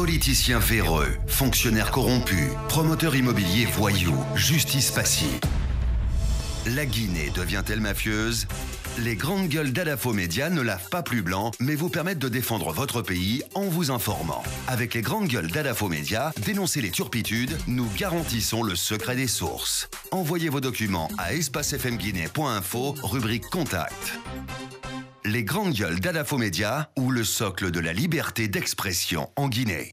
Politiciens véreux, fonctionnaires corrompus, promoteurs immobiliers voyous, justice passive. La Guinée devient-elle mafieuse? Les grandes gueules d'Adafo Média ne lavent pas plus blanc, mais vous permettent de défendre votre pays en vous informant. Avec les grandes gueules d'Adafo Média, dénoncez les turpitudes, nous garantissons le secret des sources. Envoyez vos documents à espacefmguinée.info, rubrique Contact. Les grandes gueules d'Adafo Média ou le socle de la liberté d'expression en Guinée.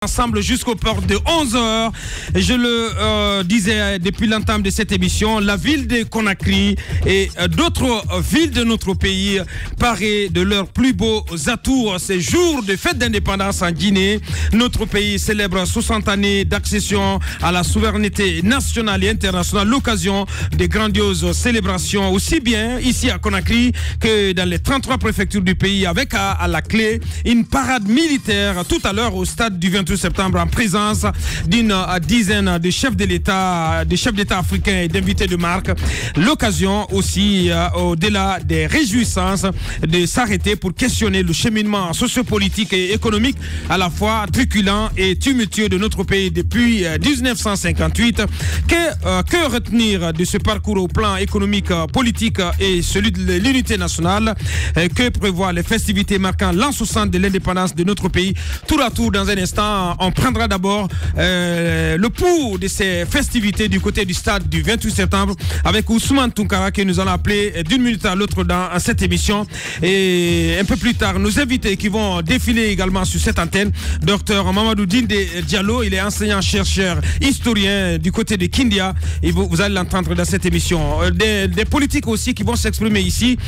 Ensemble jusqu'aux portes de 11h. Je le disais depuis l'entame de cette émission, la ville de Conakry et d'autres villes de notre pays paraît de leurs plus beaux atours. Ces jours de fête d'indépendance en Guinée, notre pays célèbre 60 années d'accession à la souveraineté nationale et internationale, l'occasion de grandioses célébrations aussi bien ici à Conakry que dans les 33 préfectures du pays, avec à la clé une parade militaire tout à l'heure au stade du 28 septembre en présence d'une dizaine de chefs de l'État, des chefs d'État africains et d'invités de marque. L'occasion aussi, au-delà des réjouissances, de s'arrêter pour questionner le cheminement sociopolitique et économique à la fois truculent et tumultueux de notre pays depuis 1958. Que retenir de ce parcours au plan économique, politique et celui de l'unité nationale? Que prévoient les festivités marquant l'an 60 de l'indépendance de notre pays? Tour à tour, dans un instant, on prendra d'abord le pouls de ces festivités du côté du stade du 28 septembre avec Ousmane Tounkara, que nous allons appeler d'une minute à l'autre dans cette émission. Et un peu plus tard, nos invités qui vont défiler également sur cette antenne, Dr Mamadou Dinde Diallo, il est enseignant-chercheur historien du côté de Kindia, et vous allez l'entendre dans cette émission. Des politiques aussi qui vont s'exprimer ici.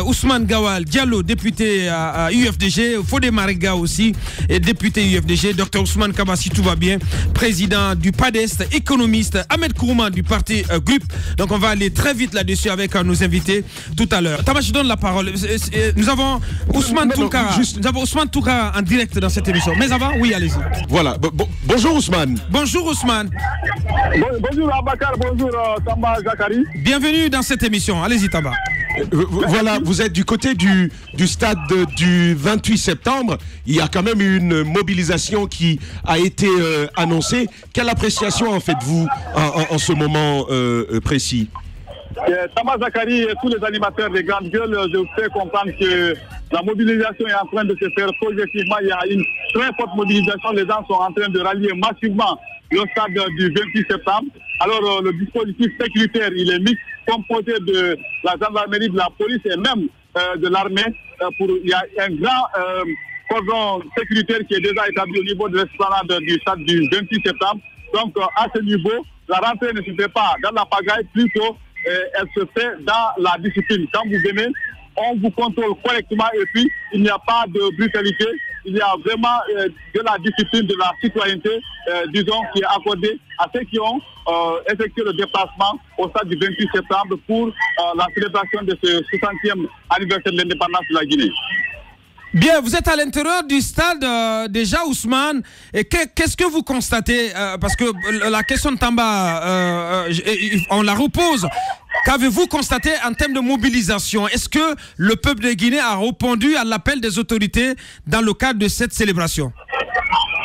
Ousmane Gawal Diallo, député à UFDG, Fodé Mariga aussi, et député UFDG, Dr Ousmane Kabassi, tout va bien, président du PADEST, économiste, Ahmed Kourouman du parti GRUP. Donc on va aller très vite là-dessus avec nos invités tout à l'heure. Tama, je donne la parole. Nous avons Ousmane Tounkara. Nous avons Ousmane Tounkara en direct dans cette émission. Mais avant, oui, allez-y. Voilà. Bonjour Ousmane. Bonjour Ousmane. Bonjour Abakar, bonjour Tamba Zakari. Bienvenue dans cette émission. Allez-y Tamba. Voilà, vous êtes du côté du stade du 28 septembre. Il y a quand même une mobilisation qui a été annoncée. Quelle appréciation en faites-vous en ce moment précis? Tamba Zakari et tous les animateurs des grandes gueules, je vous fais comprendre que la mobilisation est en train de se faire progressivement. Il y a une très forte mobilisation. Les gens sont en train de rallier massivement le stade du 28 septembre. Alors le dispositif sécuritaire, il est mixte, composé de la gendarmerie, de la police et même de l'armée. Il y a un grand cordon sécuritaire qui est déjà établi au niveau de l'esplanade du stade du 28 septembre. Donc à ce niveau, la rentrée ne se fait pas dans la pagaille, plutôt elle se fait dans la discipline. Quand vous venez, on vous contrôle correctement et puis il n'y a pas de brutalité. Il y a vraiment de la discipline, de la citoyenneté, disons, qui est accordée à ceux qui ont effectué le déplacement au stade du 28 septembre pour la célébration de ce 60e anniversaire de l'indépendance de la Guinée. Bien, vous êtes à l'intérieur du stade déjà, Ousmane. Et qu'est-ce que vous constatez? Parce que la question de Tamba, on la repose. Qu'avez-vous constaté en termes de mobilisation? Est-ce que le peuple de Guinée a répondu à l'appel des autorités dans le cadre de cette célébration?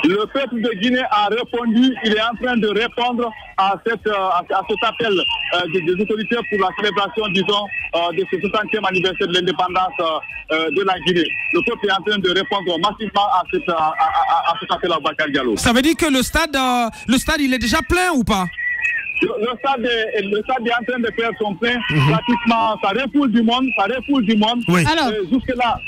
Le peuple de Guinée a répondu, il est en train de répondre à cet appel des autorités pour la célébration, disons, de ce 60e anniversaire de l'indépendance de la Guinée. Le peuple est en train de répondre massivement à cet appel à Bakar Diallo. Ça veut dire que le stade il est déjà plein ou pas? Le stade est en train de faire son plein. Pratiquement, ça refoule du monde. Oui. Alors, jusque-là,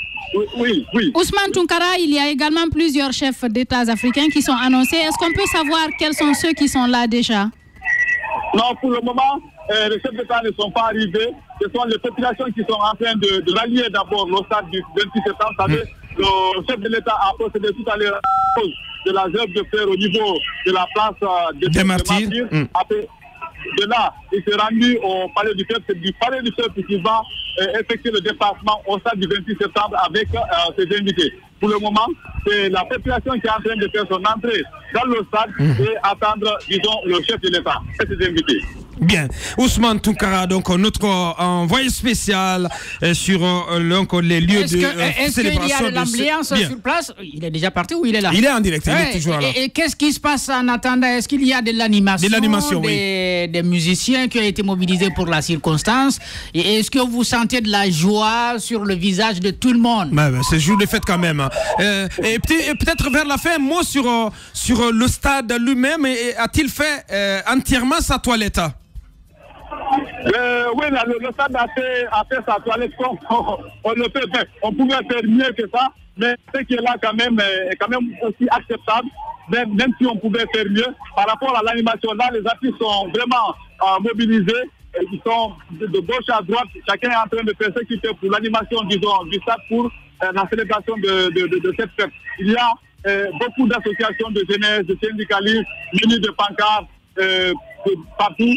oui. Ousmane Tounkara, il y a également plusieurs chefs d'État africains qui sont annoncés. Est-ce qu'on peut savoir quels sont ceux qui sont là déjà? Non, pour le moment, les chefs d'État ne sont pas arrivés. Ce sont les populations qui sont en train de rallier d'abord le stade du 28 septembre. Vous savez, le chef de l'État a procédé tout à l'heure de la zèbre de fer au niveau de la place des Martyrs. De là, il s'est rendu au palais du peuple. C'est du palais du peuple qui va effectuer le déplacement au stade du 28 septembre avec ses invités. Pour le moment, c'est la population qui est en train de faire son entrée dans le stade et attendre, disons, le chef de l'État et ses invités. Bien. Ousmane Tounkara, donc notre envoyé spécial sur les lieux de célébration. Est-ce qu'il y a de l'ambiance sur place? Il est déjà parti ou il est là? Il est en direct, il est toujours là. Et qu'est-ce qui se passe en attendant? Est-ce qu'il y a de l'animation? De l'animation, oui. Des musiciens qui ont été mobilisés pour la circonstance? Et est-ce que vous sentez de la joie sur le visage de tout le monde? C'est jour de fête quand même. Et peut-être vers la fin, un mot sur le stade lui-même. A-t-il fait entièrement sa toilette? Oui, le stade a fait sa toilette comme on le fait. On pouvait faire mieux que ça, mais ce qui est là quand même est quand même aussi acceptable, même si on pouvait faire mieux. Par rapport à l'animation, là, les artistes sont vraiment mobilisés. Ils sont de gauche à droite. Chacun est en train de faire ce qu'il fait pour l'animation, disons, du stade pour la célébration de cette fête. Il y a beaucoup d'associations de jeunesse, de syndicalistes, munis de pancartes, partout.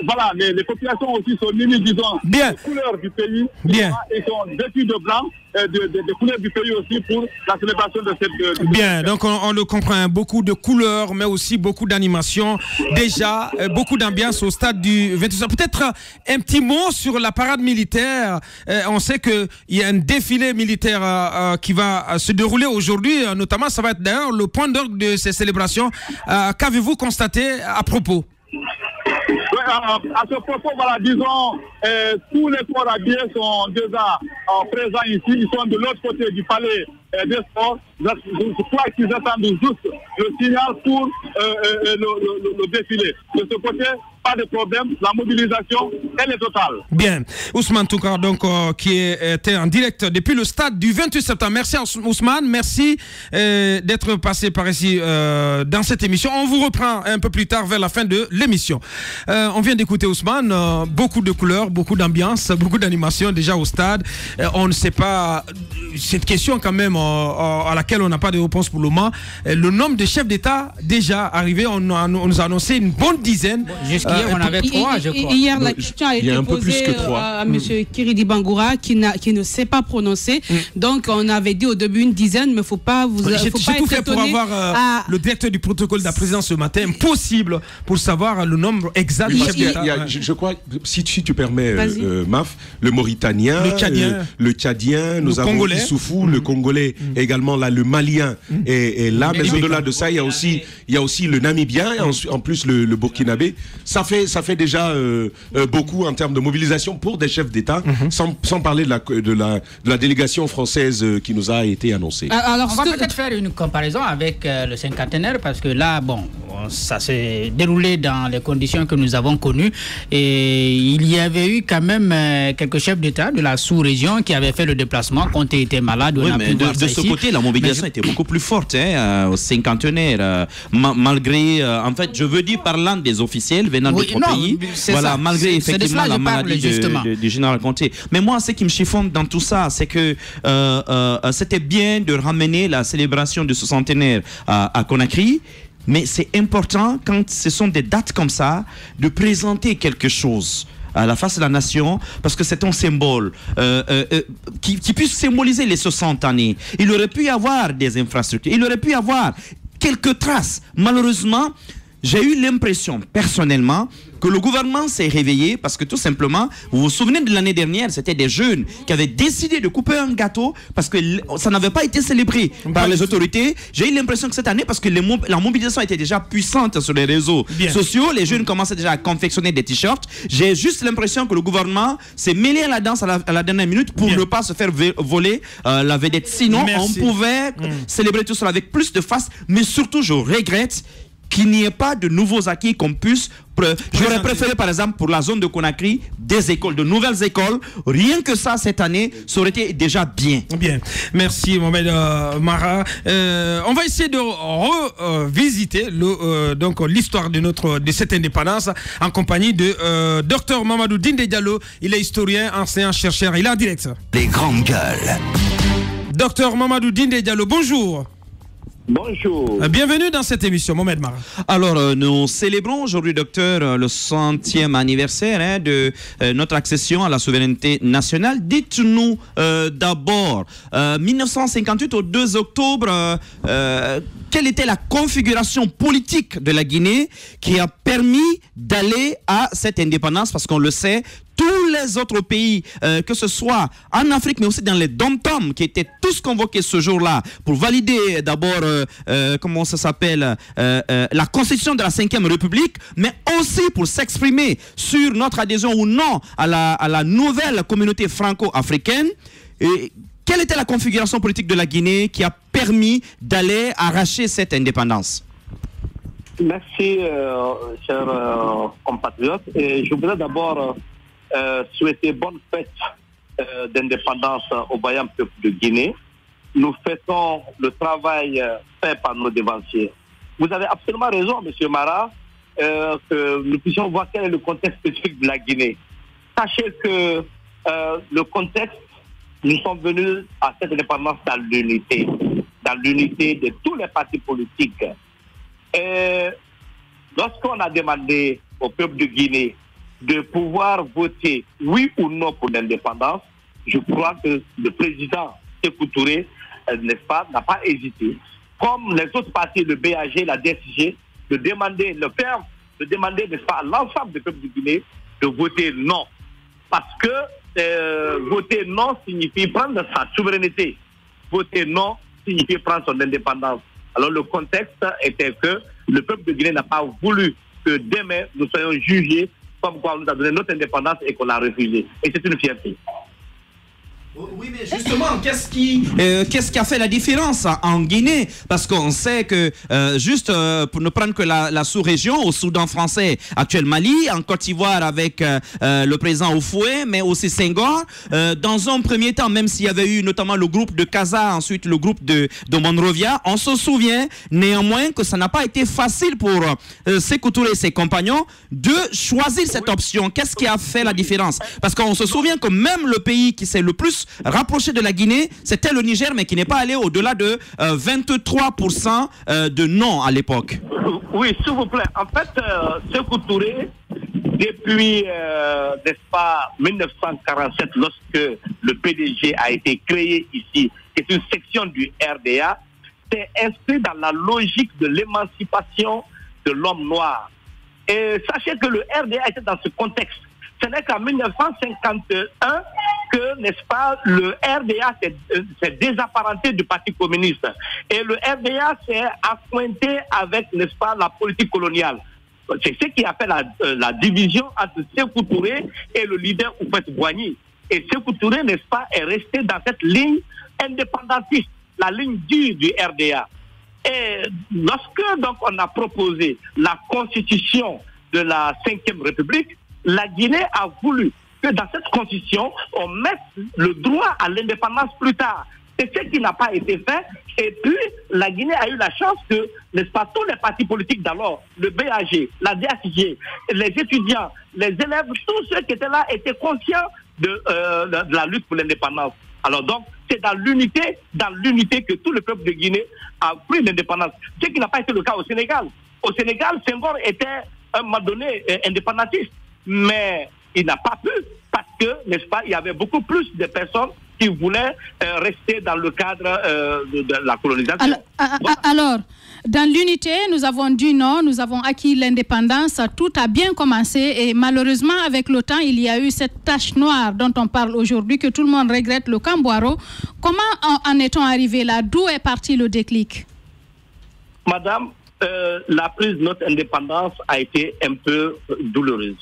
Voilà, les populations aussi sont munies, disons, des couleurs du pays. Bien. Ils sont vêtus de blanc, des couleurs du pays aussi pour la célébration de cette... Bien, donc on le comprend, beaucoup de couleurs, mais aussi beaucoup d'animation. Déjà, beaucoup d'ambiance au stade du 28. Peut-être un petit mot sur la parade militaire. On sait qu'il y a un défilé militaire qui va se dérouler aujourd'hui. Notamment, ça va être d'ailleurs le point d'orgue de ces célébrations. Qu'avez-vous constaté à propos? À ce propos, voilà, disons, tous les corps habillés sont déjà présents ici. Ils sont de l'autre côté du palais des sports. Je crois qu'ils attendent juste le signal pour le défilé. De ce côté, pas de problème. La mobilisation, elle est totale. Bien. Ousmane Tounkara, donc, qui était en direct depuis le stade du 28 septembre. Merci Ousmane. Merci d'être passé par ici dans cette émission. On vous reprend un peu plus tard vers la fin de l'émission. On vient d'écouter Ousmane. Beaucoup de couleurs, beaucoup d'ambiance, beaucoup d'animation déjà au stade. On ne sait pas, cette question quand même à laquelle on n'a pas de réponse pour le moment. Le nombre de chefs d'État déjà arrivés, on nous a annoncé une bonne dizaine. Jusqu'hier, on avait 3, je crois. Hier, la question a été posée à M. Kiridi Bangoura qui ne sait pas prononcer. Donc, on avait dit au début une dizaine, mais il ne faut pas vous J'ai tout fait pour avoir le directeur du protocole de la présidence ce matin, impossible pour savoir le nombre exact de chefs d'État. Je crois, si tu permets, Maf, le Mauritanien, le Tchadien, nous avons Issoufou, le Congolais, également là, le Malien est là, mais au-delà de ça, il y a aussi le Namibien, et en plus le Burkinabé. Ça fait déjà beaucoup en termes de mobilisation pour des chefs d'État, sans parler de la délégation française qui nous a été annoncée. Alors, on va peut-être faire une comparaison avec le cinquantenaire, parce que là, bon, ça s'est déroulé dans les conditions que nous avons connues, et il y avait eu quand même quelques chefs d'État de la sous-région qui avaient fait le déplacement, qui ont été malades. Oui, mais de ce côté, la mobilisation était beaucoup plus forte au cinquantenaire, malgré, en fait, je veux dire, parlant des officiels venant d'autres pays, voilà, malgré effectivement la maladie du général Conté. Mais moi, ce qui me chiffonne dans tout ça, c'est que c'était bien de ramener la célébration du centenaire à Conakry. Mais c'est important, quand ce sont des dates comme ça, de présenter quelque chose à la face de la nation, parce que c'est un symbole qui puisse symboliser les 60 années. Il aurait pu y avoir des infrastructures, il aurait pu y avoir quelques traces. Malheureusement, j'ai eu l'impression, personnellement, que le gouvernement s'est réveillé parce que tout simplement, vous vous souvenez de l'année dernière, c'était des jeunes qui avaient décidé de couper un gâteau parce que ça n'avait pas été célébré par les autorités. J'ai eu l'impression que cette année, parce que la mobilisation était déjà puissante sur les réseaux sociaux, les jeunes commençaient déjà à confectionner des t-shirts. J'ai juste l'impression que le gouvernement s'est mêlé à la danse à la dernière minute pour ne pas se faire voler la vedette. Sinon, on pouvait célébrer tout cela avec plus de face, mais surtout, je regrette qu'il n'y ait pas de nouveaux acquis qu'on puisse... J'aurais préféré, par exemple, pour la zone de Conakry, des écoles, de nouvelles écoles. Rien que ça, cette année, ça aurait été déjà bien. Bien. Merci, Mohamed Mara. On va essayer de revisiter l'histoire de cette indépendance en compagnie de Dr Mamadou Dindé Diallo. Il est historien, enseignant, chercheur. Il est en direct. Les grandes gueules. Dr Mamadou Dindé Diallo, bonjour. Bonjour. Bienvenue dans cette émission, Mohamed Mara. Alors, nous célébrons aujourd'hui, docteur, le 100e anniversaire de notre accession à la souveraineté nationale. Dites-nous d'abord, 1958 au 2 octobre, quelle était la configuration politique de la Guinée qui a permis d'aller à cette indépendance? Parce qu'on le sait, tous les autres pays, que ce soit en Afrique, mais aussi dans les dom-toms, qui étaient tous convoqués ce jour-là pour valider d'abord, comment ça s'appelle, la constitution de la 5e République, mais aussi pour s'exprimer sur notre adhésion ou non à la nouvelle communauté franco-africaine. Et quelle était la configuration politique de la Guinée qui a permis d'aller arracher cette indépendance? Merci, chers compatriotes. Et je voudrais d'abord souhaiter bonne fête d'indépendance au vaillant peuple de Guinée. Nous fêtons le travail fait par nos devanciers. Vous avez absolument raison, M. Mara, que nous puissions voir quel est le contexte spécifique de la Guinée. Sachez que le contexte, nous sommes venus à cette indépendance dans l'unité de tous les partis politiques. Et lorsqu'on a demandé au peuple de Guinée de pouvoir voter oui ou non pour l'indépendance, je crois que le président Sékou Touré, n'est-ce pas, n'a pas hésité, comme les autres partis, le BAG, la DSG, de demander, n'est-ce pas, à l'ensemble du peuple de Guinée de voter non. Parce que voter non signifie prendre sa souveraineté. Voter non signifie prendre son indépendance. Alors le contexte était que le peuple de Guinée n'a pas voulu que demain nous soyons jugés comme quoi on nous a donné notre indépendance et qu'on l'a refusé. Et c'est une fierté. Oui, mais justement, qu'est-ce qui a fait la différence en Guinée? Parce qu'on sait que, pour ne prendre que la sous-région, au Soudan français, actuel Mali, en Côte d'Ivoire avec le président Oufoué, mais aussi Senghor, dans un premier temps, même s'il y avait eu notamment le groupe de Casa, ensuite le groupe de Monrovia, on se souvient néanmoins que ça n'a pas été facile pour Sékou Touré et ses compagnons de choisir cette option. Qu'est-ce qui a fait la différence? Parce qu'on se souvient que même le pays qui s'est le plus rapproché de la Guinée, c'était le Niger, mais qui n'est pas allé au-delà de 23% de non à l'époque. Oui, s'il vous plaît. En fait, Sékou Touré, depuis, n'est-ce pas, 1947, lorsque le PDG a été créé ici, c'est une section du RDA, s'est inscrit dans la logique de l'émancipation de l'homme noir. Et sachez que le RDA était dans ce contexte. Ce n'est qu'en 1951 que, n'est-ce pas, le RDA s'est désapparenté du Parti communiste. Et le RDA s'est accointé avec, n'est-ce pas, la politique coloniale. C'est ce qui a fait la division entre Sékou Touré et le leader Houphouët-Boigny. Et Sékou Touré, n'est-ce pas, est resté dans cette ligne indépendantiste, la ligne dure du RDA. Et lorsque, donc, on a proposé la constitution de la 5e République, la Guinée a voulu que dans cette constitution, on mette le droit à l'indépendance plus tard. C'est ce qui n'a pas été fait. Et puis, la Guinée a eu la chance que, n'est-ce pas, tous les partis politiques d'alors, le BAG, la DSG, les étudiants, les élèves, tous ceux qui étaient là étaient conscients de la lutte pour l'indépendance. Alors donc, c'est dans l'unité que tout le peuple de Guinée a pris l'indépendance. Ce qui n'a pas été le cas au Sénégal. Au Sénégal, Senghor était, à un moment donné, indépendantiste. Mais il n'a pas pu parce que, n'est-ce pas, il y avait beaucoup plus de personnes qui voulaient rester dans le cadre de la colonisation. Alors, dans l'unité, nous avons dit non, nous avons acquis l'indépendance, tout a bien commencé et malheureusement, avec le temps, il y a eu cette tache noire dont on parle aujourd'hui, que tout le monde regrette, le Camboiro. Comment en est-on arrivé là? D'où est parti le déclic? Madame, la prise de notre indépendance a été un peu douloureuse.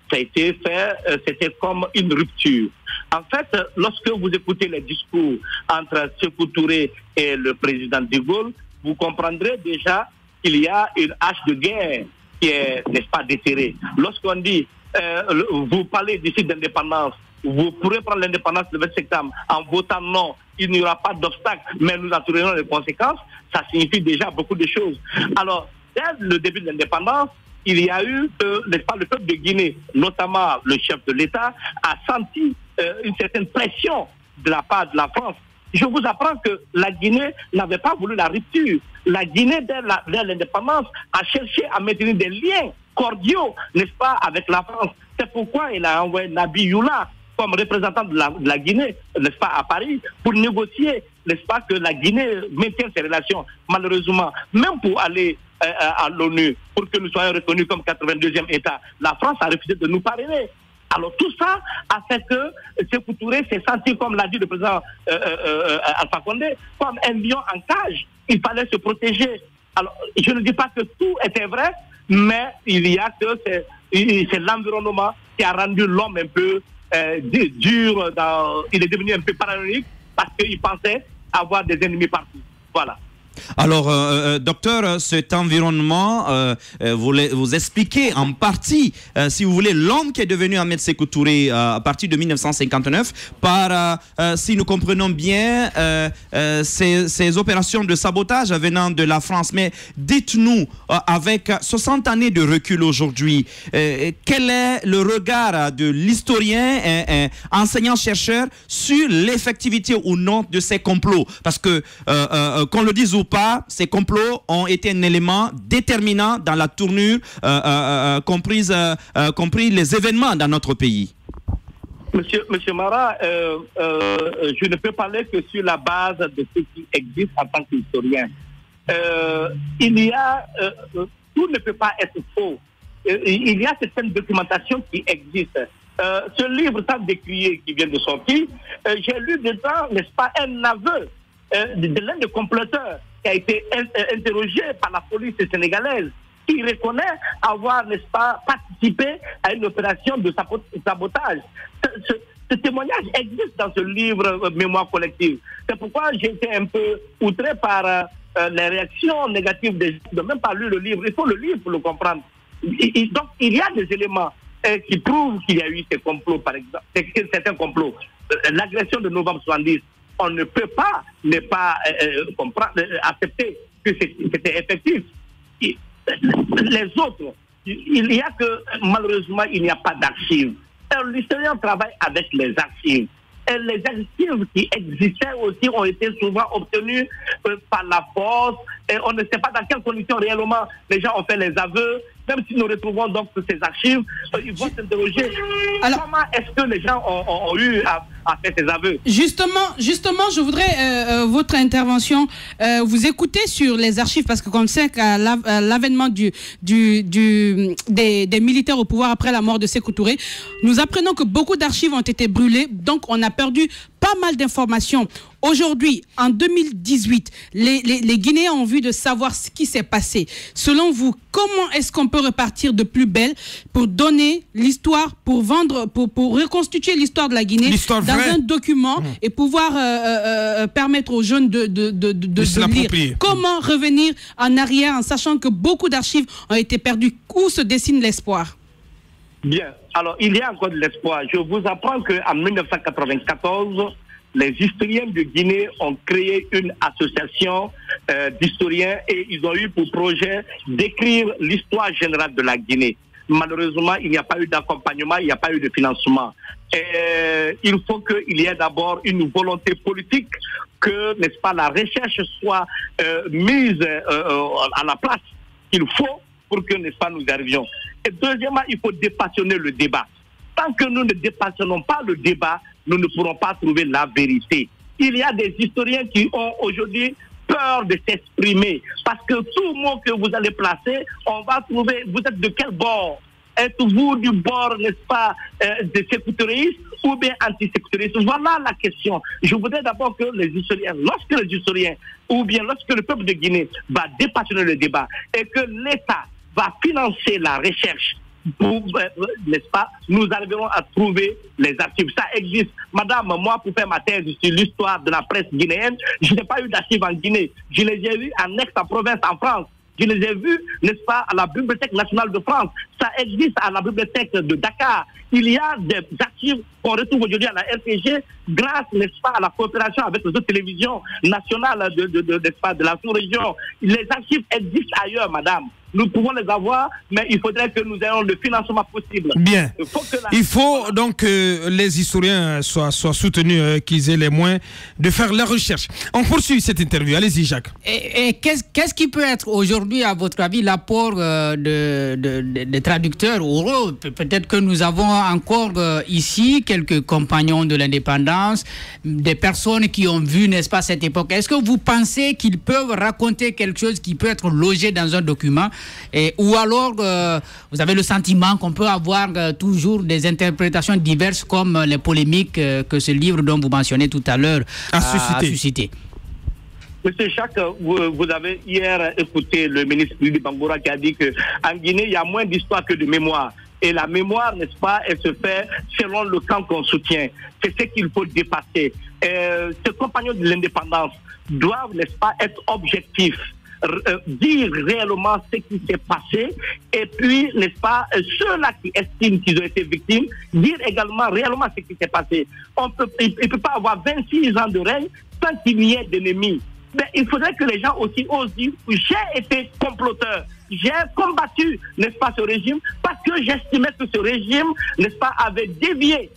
Ça a été fait, c'était comme une rupture. En fait, lorsque vous écoutez les discours entre Sékou Touré et le président de Gaulle, vous comprendrez déjà qu'il y a une hache de guerre qui est, n'est-ce pas, déterrée. Lorsqu'on dit, vous parlez d'ici d'indépendance, vous pourrez prendre l'indépendance le 20 septembre en votant non, il n'y aura pas d'obstacle, mais nous assurerons les conséquences, ça signifie déjà beaucoup de choses. Alors, dès le début de l'indépendance, il y a eu, n'est-ce pas, le peuple de Guinée, notamment le chef de l'État, a senti une certaine pression de la part de la France Je vous apprends que la Guinée n'avait pas voulu la rupture. La Guinée, dès l'indépendance, a cherché à maintenir des liens cordiaux, n'est-ce pas, avec la France. C'est pourquoi il a envoyé Nabi Youla comme représentant de la Guinée, n'est-ce pas, à Paris, pour négocier, n'est-ce pas, que la Guinée maintienne ses relations. Malheureusement, même pour aller à l'ONU, pour que nous soyons reconnus comme 82e État, la France a refusé de nous parrainer. Alors tout ça a fait que Sékou Touré s'est senti, comme l'a dit le président Alpha Condé, comme un lion en cage. Il fallait se protéger. Alors je ne dis pas que tout était vrai, mais il y a que c'est l'environnement qui a rendu l'homme un peu dur, il est devenu un peu paranoïaque parce qu'il pensait avoir des ennemis partout. Voilà. Alors, docteur, cet environnement, vous expliquez en partie, si vous voulez, l'homme qui est devenu Ahmed Sékou Touré à partir de 1959 par, si nous comprenons bien, ces opérations de sabotage venant de la France. Mais dites-nous, avec 60 années de recul aujourd'hui, quel est le regard de l'historien, enseignant-chercheur sur l'effectivité ou non de ces complots? Parce que, qu'on le dise ou pas, ces complots ont été un élément déterminant dans la tournure, compris les événements dans notre pays. Monsieur Mara, je ne peux parler que sur la base de ce qui existe en tant qu'historien. Tout ne peut pas être faux. Il y a certaines documentations qui existent. Ce livre tant décrié qui vient de sortir, j'ai lu dedans, n'est-ce pas, un aveu de l'un des comploteurs qui a été interrogé par la police sénégalaise, qui reconnaît avoir, n'est-ce pas, participé à une opération de sabotage. Ce témoignage existe dans ce livre Mémoire collective. C'est pourquoi j'ai été un peu outré par les réactions négatives des gens de même pas lu le livre. Il faut le lire pour le comprendre. Donc, il y a des éléments qui prouvent qu'il y a eu ces complots, par exemple, certains complots. L'agression de novembre 70, on ne peut pas ne pas accepter que c'était effectif. Les autres, il y a que, malheureusement, il n'y a pas d'archives. L'historien travaille avec les archives. Et les archives qui existaient aussi ont été souvent obtenues par la force. Et on ne sait pas dans quelles conditions réellement les gens ont fait les aveux. Même si nous retrouvons donc ces archives, ils vont s'interroger. Alors, comment est-ce que les gens ont eu à faire ces aveux? Justement, je voudrais votre intervention. Vous écoutez sur les archives parce que comme c'est qu'à l'avènement des militaires au pouvoir après la mort de Sékou Touré, nous apprenons que beaucoup d'archives ont été brûlées. Donc, on a perdu pas mal d'informations. Aujourd'hui, en 2018, les Guinéens ont envie de savoir ce qui s'est passé. Selon vous, comment est-ce qu'on peut repartir de plus belle pour donner l'histoire, pour vendre, pour reconstituer l'histoire de la Guinée dans un document et pouvoir permettre aux jeunes de lire? Comment revenir en arrière en sachant que beaucoup d'archives ont été perdues? Où se dessine l'espoir? Bien. Alors, il y a encore de l'espoir. Je vous apprends qu'en 1994, les historiens de Guinée ont créé une association d'historiens et ils ont eu pour projet d'écrire l'histoire générale de la Guinée. Malheureusement, il n'y a pas eu d'accompagnement, il n'y a pas eu de financement. Et il faut qu'il y ait d'abord une volonté politique que, n'est-ce pas, la recherche soit mise à la place qu'il faut pour que, n'est-ce pas, nous arrivions. Et deuxièmement, il faut dépassionner le débat. Tant que nous ne dépassionnons pas le débat, nous ne pourrons pas trouver la vérité. Il y a des historiens qui ont aujourd'hui peur de s'exprimer. Parce que tout mot que vous allez placer, on va trouver, vous êtes de quel bord? Êtes-vous du bord, n'est-ce pas, des sécuritaristes ou bien anti-sécuritaristes? Voilà la question. Je voudrais d'abord que les historiens, lorsque les historiens, ou bien lorsque le peuple de Guinée va dépassionner le débat et que l'État va financer la recherche, n'est-ce pas, nous arriverons à trouver les archives. Ça existe. Madame, moi, pour faire ma thèse sur l'histoire de la presse guinéenne, je n'ai pas eu d'archives en Guinée. Je les ai vus en Aix-en-Provence, en France. Je les ai vus, n'est-ce pas, à la Bibliothèque nationale de France. Ça existe à la Bibliothèque de Dakar. Il y a des archives qu'on retrouve aujourd'hui à la RTG grâce, n'est-ce pas, à la coopération avec les autres télévisions nationales n'est-ce pas, de la sous-région. Les archives existent ailleurs, madame. nous pouvons les avoir, mais il faudrait que nous ayons le financement possible. Bien. Il faut donc que les historiens soient soutenus, qu'ils aient les moyens de faire la recherche. On poursuit cette interview. Allez-y, Jacques. Et qu'est-ce qui peut être aujourd'hui, à votre avis, l'apport des traducteurs oraux? Peut-être que nous avons encore ici quelques compagnons de l'indépendance, des personnes qui ont vu, n'est-ce pas, cette époque. Est-ce que vous pensez qu'ils peuvent raconter quelque chose qui peut être logé dans un document? Ou alors, vous avez le sentiment qu'on peut avoir toujours des interprétations diverses comme les polémiques que ce livre dont vous mentionnez tout à l'heure a suscité. Monsieur Jacques, vous avez hier écouté le ministre Lili Bangura qui a dit qu'en Guinée, il y a moins d'histoire que de mémoire. Et la mémoire, n'est-ce pas, elle se fait selon le camp qu'on soutient. C'est ce qu'il faut dépasser. Ces compagnons de l'indépendance doivent, n'est-ce pas, être objectifs. Dire réellement ce qui s'est passé et puis, n'est-ce pas, ceux-là qui estiment qu'ils ont été victimes, dire également réellement ce qui s'est passé. Il ne peut pas avoir 26 ans de règne sans qu'il n'y ait d'ennemis. Mais il faudrait que les gens aussi osent dire j'ai été comploteur, j'ai combattu, n'est-ce pas, ce régime parce que j'estimais que ce régime, n'est-ce pas, avait dévié.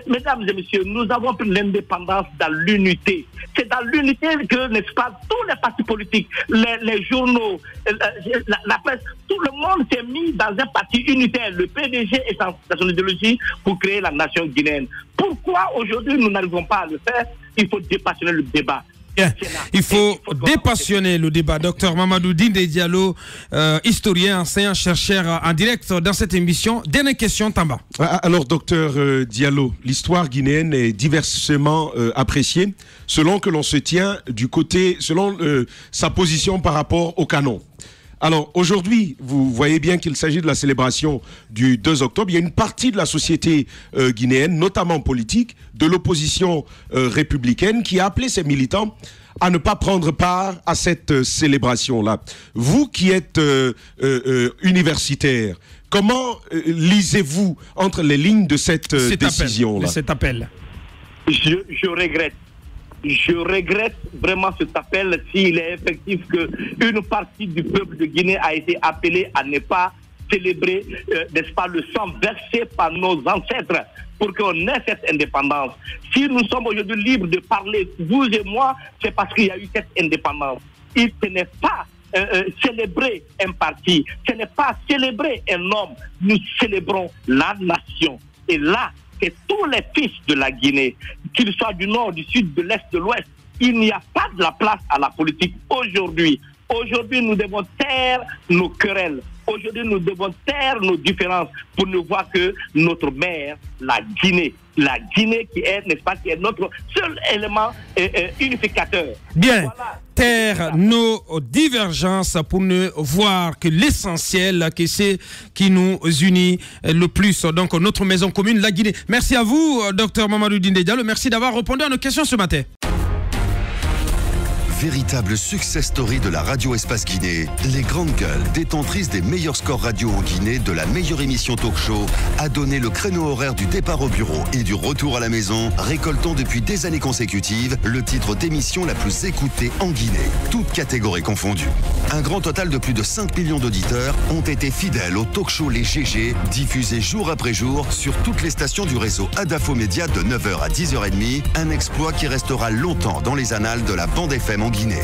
Mesdames et messieurs, nous avons pris l'indépendance dans l'unité. C'est dans l'unité que, n'est-ce pas, tous les partis politiques, les journaux, la presse, tout le monde s'est mis dans un parti unitaire. Le PDG est dans son idéologie pour créer la nation guinéenne. Pourquoi aujourd'hui nous n'arrivons pas à le faire? Il faut dépassionner le débat. Il faut dépassionner le débat. Docteur Mamadou Dinde Diallo, historien, enseignant, chercheur en direct dans cette émission. Dernière question, Tamba. Alors, docteur Diallo, l'histoire guinéenne est diversement appréciée selon que l'on se tient du côté, selon sa position par rapport au canon. Alors, aujourd'hui, vous voyez bien qu'il s'agit de la célébration du 2 octobre. Il y a une partie de la société guinéenne, notamment politique, de l'opposition républicaine, qui a appelé ses militants à ne pas prendre part à cette célébration-là. Vous qui êtes universitaire, comment lisez-vous entre les lignes de cette décision-là? Cet appel. Je regrette. Je regrette vraiment cet appel s'il est effectif qu'une partie du peuple de Guinée a été appelée à ne pas célébrer, n'est-ce pas, le sang versé par nos ancêtres pour qu'on ait cette indépendance. Si nous sommes aujourd'hui libres de parler, vous et moi, c'est parce qu'il y a eu cette indépendance. Ce n'est pas célébrer un parti, ce n'est pas célébrer un homme, nous célébrons la nation. Et là, c'est tous les fils de la Guinée, qu'ils soient du nord, du sud, de l'est, de l'ouest. Il n'y a pas de la place à la politique aujourd'hui. Aujourd'hui, nous devons taire nos querelles. Aujourd'hui, nous devons taire nos différences pour ne voir que notre mère, la Guinée qui est, n'est-ce pas, qui est notre seul élément unificateur. Bien. Voilà. Taire nos divergences pour ne voir que l'essentiel, que c'est qui nous unit le plus. Donc, notre maison commune, la Guinée. Merci à vous, docteur Mamadou Dinde Diallo. Merci d'avoir répondu à nos questions ce matin. Véritable success story de la radio Espace Guinée, les grandes gueules, détentrices des meilleurs scores radio en Guinée, de la meilleure émission talk show, a donné le créneau horaire du départ au bureau et du retour à la maison, récoltant depuis des années consécutives le titre d'émission la plus écoutée en Guinée, toutes catégories confondues. Un grand total de plus de 5 millions d'auditeurs ont été fidèles au talk show Les GG, diffusé jour après jour sur toutes les stations du réseau Adafo Média de 9h à 10h30, un exploit qui restera longtemps dans les annales de la bande FM en Guinée.